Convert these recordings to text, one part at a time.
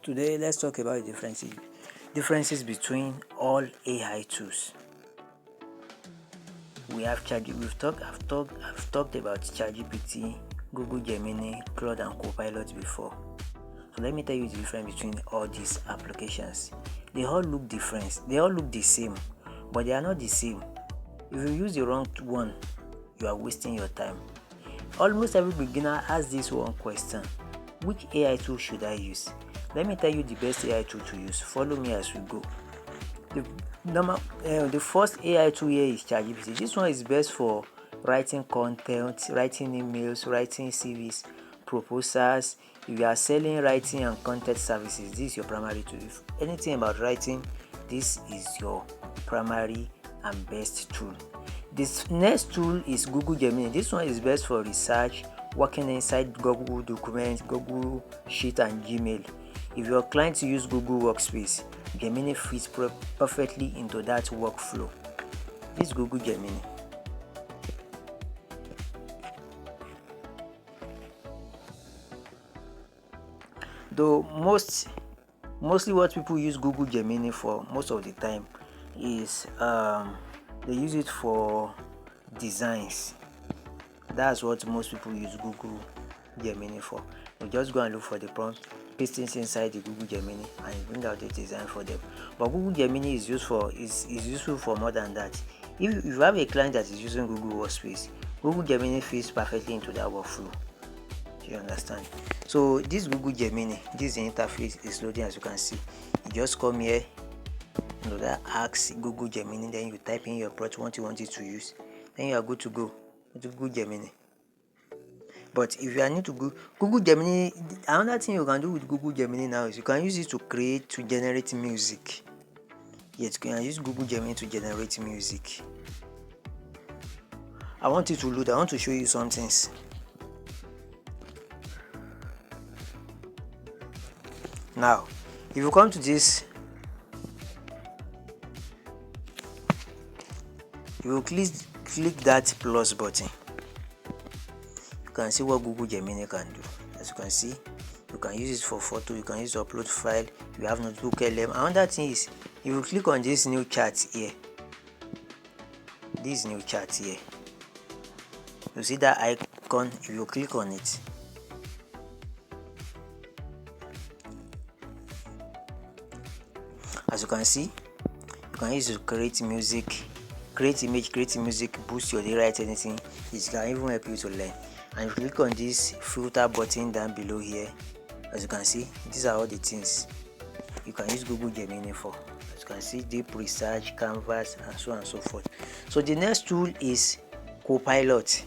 Today, let's talk about the differences between all AI tools. We have Chat. I've talked about ChatGPT, Google Gemini, Claude, and Copilot before. So let me tell you the difference between all these applications. They all look different. They all look the same, but they are not the same. If you use the wrong one, you are wasting your time. Almost every beginner has this one question: which AI tool should I use? Let me tell you the best AI tool to use. Follow me as we go. The first AI tool here is ChatGPT. This one is best for writing content, writing emails, writing CVs, proposals. If you are selling writing and content services, this is your primary tool. If anything about writing, this is your primary and best tool. This next tool is Google Gemini. This one is best for research, working inside Google Documents, Google Sheet, and Gmail. If your clients use Google Workspace, Gemini fits perfectly into that workflow. This is Google Gemini. Though mostly what people use Google Gemini for most of the time is they use it for designs. That's what most people use Google Gemini for. You just go and look for the prompt, paste it inside the Google Gemini, and bring out the design for them. But Google Gemini is useful for more than that. If you have a client that is using Google Workspace, Google Gemini fits perfectly into that workflow. You understand? So this Google Gemini, this interface is loading. As you can see, you just come here, that asks Google Gemini, then you type in your prompt what you want it to use, then you are good to go to Google Gemini. But if you are new to Google Gemini, another thing you can do with Google Gemini now is you can use it to generate music. Yes, you can use Google Gemini to generate music. I want you to load. I want to show you some things. Now, if you come to this, you will click that plus button. You can see what Google Gemini can do. As you can see, you can use it for photo, you can use to upload file, you have notebook LM. Another thing is, if you click on this new chat here, you see that icon. If you click on it, as you can see, you can use it to create music, create image, create music, boost your day, write anything. It can even help you to learn. And if you click on this filter button down below here, as you can see, these are all the things you can use Google Gemini for. As you can see, deep research, canvas, and so on and so forth. So the next tool is Copilot.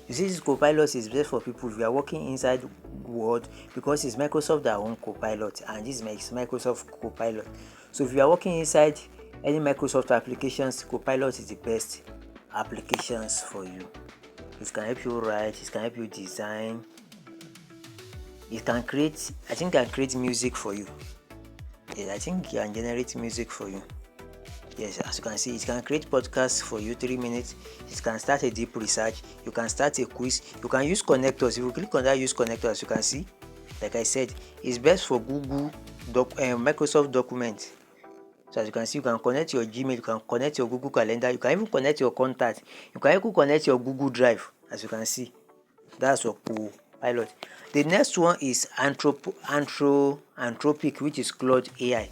You see, this Copilot is best for people if you are working inside Word, because it's Microsoft that owns Copilot, and this makes Microsoft Copilot. So if you are working inside any Microsoft applications, Copilot is the best applications for you. It can help you write, it can help you design, it can create, I think it can create music for you. Yes, I think it can generate music for you. Yes, as you can see, it can create podcasts for you, 3 minutes. It can start a deep research, you can start a quiz, you can use connectors. If you click on that use connector, as you can see, like I said, it's best for Microsoft Document. So as you can see, you can connect your Gmail, you can connect your Google Calendar, you can even connect your contact, you can even connect your Google Drive. As you can see, that's your Copilot. The next one is Anthropic, which is Claude AI.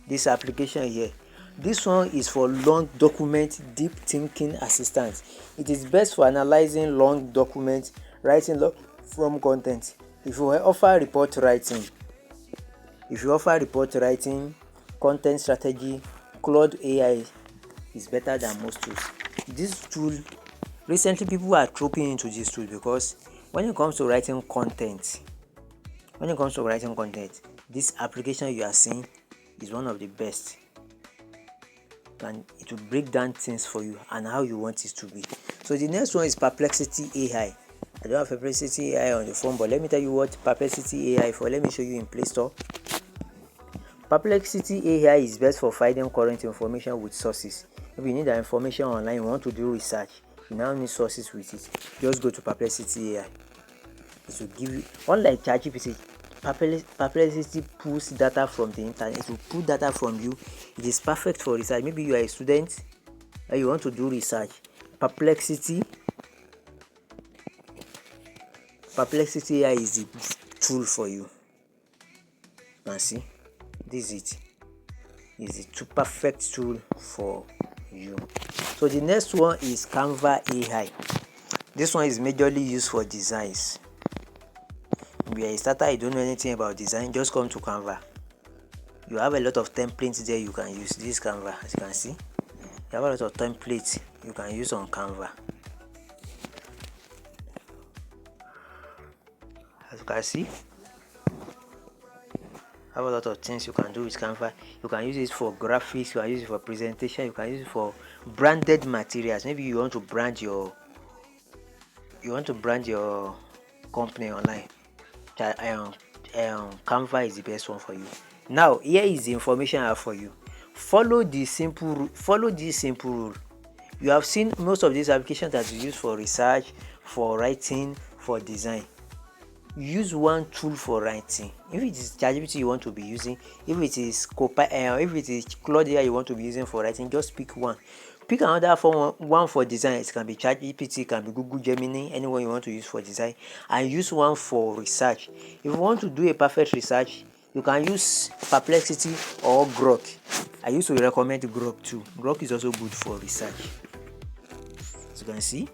This application here, this one is for long document deep thinking assistant. It is best for analyzing long documents, writing long form content. If you offer report writing, content strategy, Claude AI is better than most tools. This tool, recently people are trooping into this tool because when it comes to writing content, this application you are seeing is one of the best, and it will break down things for you and how you want it to be. So the next one is Perplexity AI. I don't have Perplexity AI on the phone, but let me tell you what Perplexity AI for. Let me show you in Play Store. Perplexity AI is best for finding current information with sources. If you need that information online, you want to do research, you now need sources with it, just go to Perplexity AI. It will give you, unlike ChatGPT. Perplexity pulls data from the internet. It will pull data from you. It is perfect for research. Maybe you are a student and you want to do research. Perplexity AI is the tool for you. And see, this is it. Is the perfect tool for you. So the next one is Canva AI. This one is majorly used for designs. If you are a starter, you don't know anything about design, just come to Canva. You have a lot of templates there you can use. This Canva, as you can see, you have a lot of templates you can use on Canva. As you can see, have a lot of things you can do with Canva. You can use it for graphics, you can use it for presentation, you can use it for branded materials. Maybe you want to brand your company online. Canva is the best one for you. Now here is the information I have for you. Follow this simple rule. You have seen most of these applications that you use for research, for writing, for design. Use one tool for writing. If it is ChatGPT you want to be using, if it is Copilot, if it is Claude AI you want to be using for writing, just pick one. Pick another one for design. It can be ChatGPT, it can be Google Gemini, anyone you want to use for design, and use one for research. If you want to do a perfect research, you can use Perplexity or Grok. I used to recommend Grok too. Grok is also good for research, as you can see.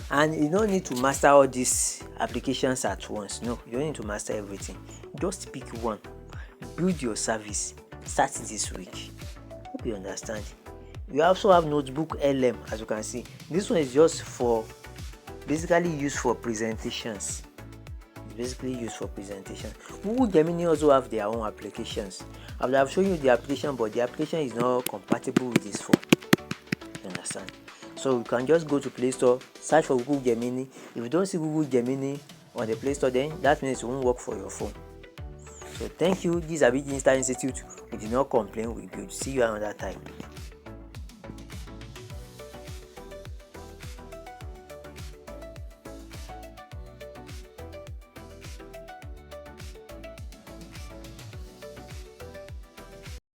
And you don't need to master all these applications at once. No, you don't need to master everything. Just pick one. Build your service. Start this week. Hope you understand. You also have Notebook LM, as you can see. This one is just for basically used for presentations. It's basically used for presentation. Google Gemini also have their own applications. I have shown you the application, but the application is not compatible with this phone. You understand? So you can just go to Play Store, search for Google Gemini. If you don't see Google Gemini on the Play Store, then that means it won't work for your phone. So thank you. This is Habib Digital Institute. We do not complain, we build. See you another time.